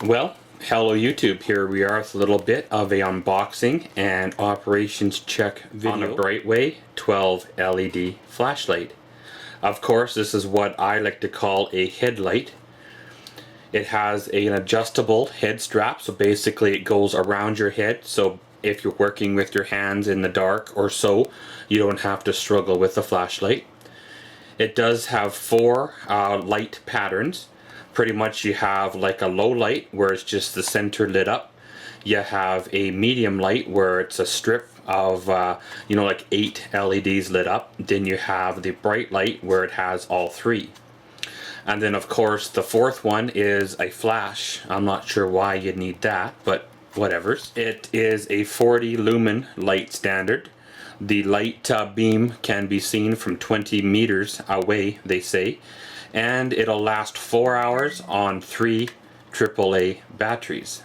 Well, hello YouTube, here we are with a little bit of a unboxing and operations check video on a Brightway 12 LED flashlight. Of course, this is what I like to call a headlight. It has an adjustable head strap, so basically it goes around your head, so if you're working with your hands in the dark or so, you don't have to struggle with the flashlight. It does have four light patterns. Pretty much you have like a low light where it's just the center lit up. You have a medium light where it's a strip of like 8 LEDs lit up. Then you have the bright light where it has all 3. And then of course the fourth one is a flash. I'm not sure why you'd need that, but whatevers. It is a 40 lumen light standard. The light beam can be seen from 20 meters away, they say, and it'll last 4 hours on 3 AAA batteries.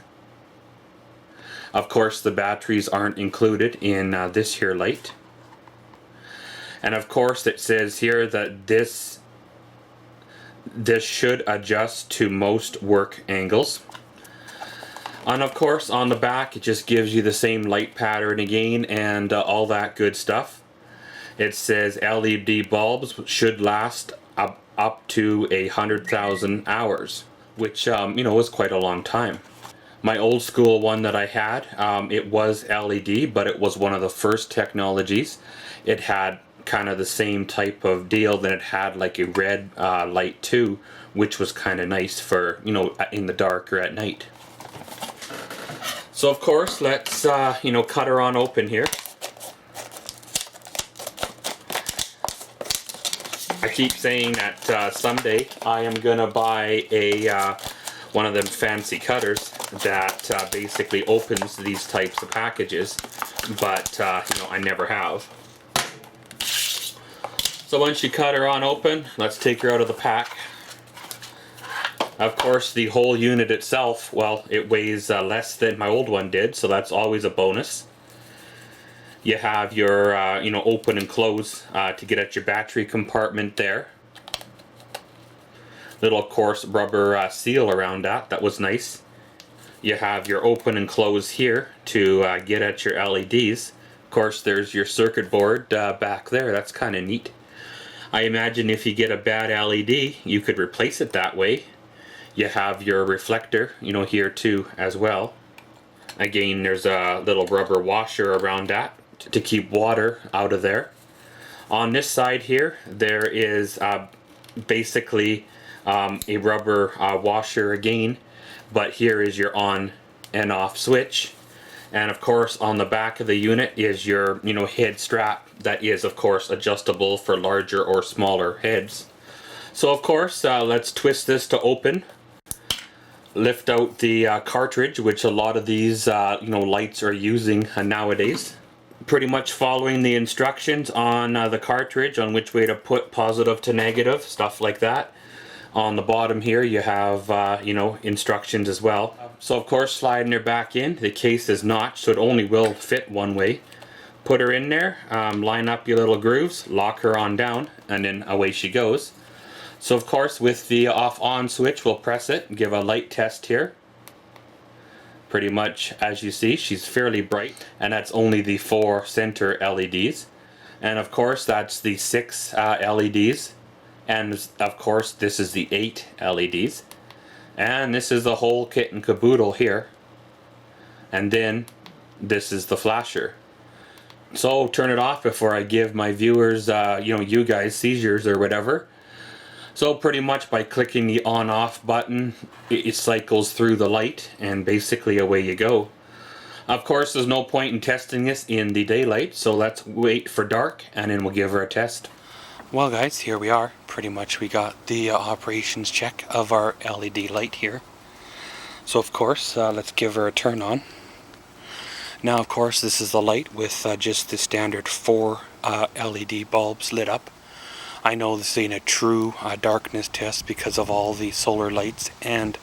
Of course, the batteries aren't included in this here light. And of course, it says here that this should adjust to most work angles. And of course, on the back, it just gives you the same light pattern again and all that good stuff. It says LED bulbs should last up to 100,000 hours, which was quite a long time. My old school one that I had, it was LED, but it was one of the first technologies. It had kind of the same type of deal, then it had like a red light too, which was kind of nice for in the dark or at night. So of course, let's cut her on open here. I keep saying that someday I am gonna buy a one of them fancy cutters that basically opens these types of packages, but I never have. So once you cut her on open, let's take her out of the pack. Of course, the whole unit itself, well, it weighs less than my old one did, so that's always a bonus. You have your, open and close to get at your battery compartment there. Little coarse rubber seal around that. That was nice. You have your open and close here to get at your LEDs. Of course, there's your circuit board back there. That's kind of neat. I imagine if you get a bad LED, you could replace it that way. You have your reflector, here too as well. Again, there's a little rubber washer around that to keep water out of there. On this side here, there is basically a rubber washer again, but here is your on and off switch. And of course, on the back of the unit is your head strap that is of course adjustable for larger or smaller heads. So of course, let's twist this to open. Lift out the cartridge, which a lot of these lights are using nowadays. Pretty much following the instructions on the cartridge on which way to put positive to negative, stuff like that. On the bottom here you have instructions as well. So of course, sliding her back in, the case is notched so it only will fit one way. Put her in there, line up your little grooves, lock her on down, and then away she goes. So of course, with the off-on switch, we'll press it and give a light test here. Pretty much, as you see, she's fairly bright, and that's only the 4 center LEDs. And of course, that's the 6 LEDs. And of course, this is the 8 LEDs. And this is the whole kit and caboodle here. And then, this is the flasher. So, turn it off before I give my viewers, you guys, seizures or whatever. So pretty much by clicking the on-off button, it cycles through the light and basically away you go. Of course, there's no point in testing this in the daylight, so let's wait for dark and then we'll give her a test. Well guys, here we are. Pretty much we got the operations check of our LED light here. So of course, let's give her a turn on. Now of course, this is the light with just the standard 4 LED bulbs lit up. I know this ain't a true darkness test because of all the solar lights and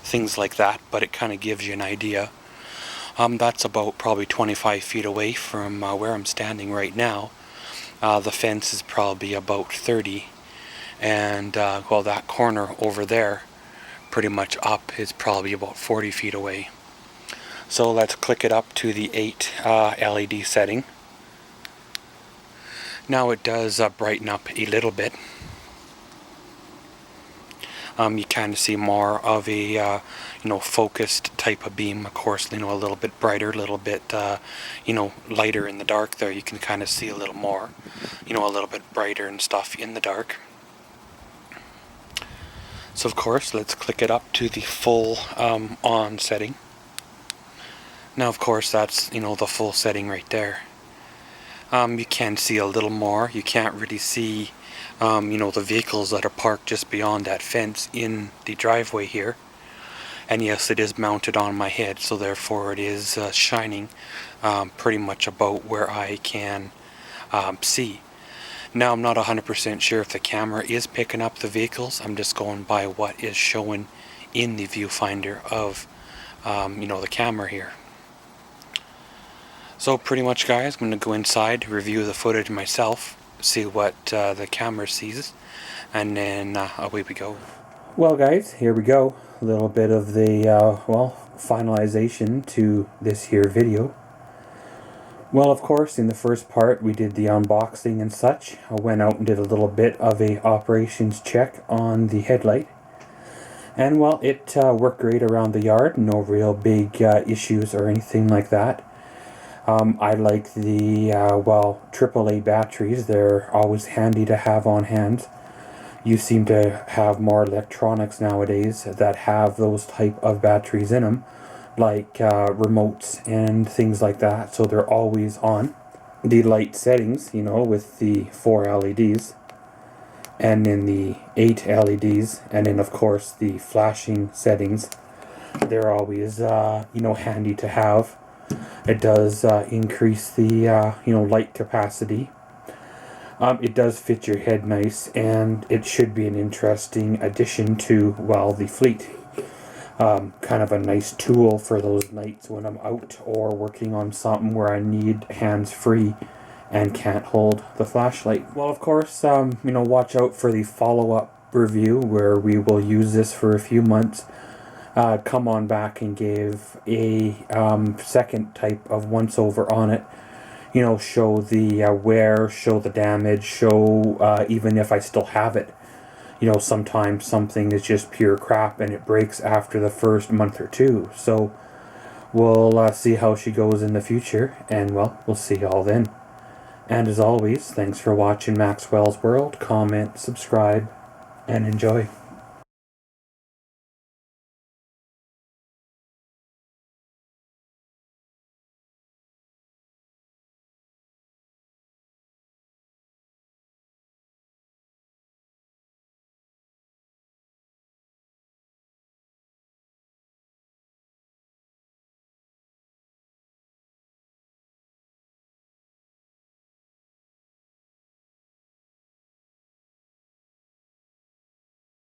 things like that, but it kind of gives you an idea. That's about probably 25 feet away from where I'm standing right now. The fence is probably about 30, and well, that corner over there pretty much up is probably about 40 feet away. So let's click it up to the 8 LED setting. Now it does brighten up a little bit. You kind of see more of a focused type of beam. Of course, a little bit brighter, a little bit lighter in the dark. There you can kind of see a little more, a little bit brighter and stuff in the dark. So of course, let's click it up to the full on setting. Now of course that's the full setting right there. You can see a little more. You can't really see the vehicles that are parked just beyond that fence in the driveway here. And yes, it is mounted on my head, so therefore it is shining pretty much about where I can see. Now I'm not 100% sure if the camera is picking up the vehicles. I'm just going by what is showing in the viewfinder of the camera here. So pretty much, guys, I'm going to go inside, review the footage myself, see what the camera sees, and then away we go. Well guys, here we go. A little bit of the finalization to this here video. Well, of course, in the first part we did the unboxing and such. I went out and did a little bit of a operations check on the headlight, and well, it worked great around the yard. No real big issues or anything like that. I like the AAA batteries. They're always handy to have on hand. You seem to have more electronics nowadays that have those type of batteries in them, like remotes and things like that, so they're always on. The light settings, with the 4 LEDs, and then the 8 LEDs, and then of course the flashing settings, they're always handy to have. It does increase the light capacity. It does fit your head nice, and it should be an interesting addition to the fleet. Kind of a nice tool for those nights when I'm out or working on something where I need hands free and can't hold the flashlight. Well, of course, watch out for the follow-up review where we will use this for a few months. Come on back and give a second type of once-over on it. Show the wear, show the damage, show even if I still have it. Sometimes something is just pure crap and it breaks after the first month or two. So we'll see how she goes in the future, and we'll see y'all then. And as always, thanks for watching Maxwell's World. Comment, subscribe, and enjoy.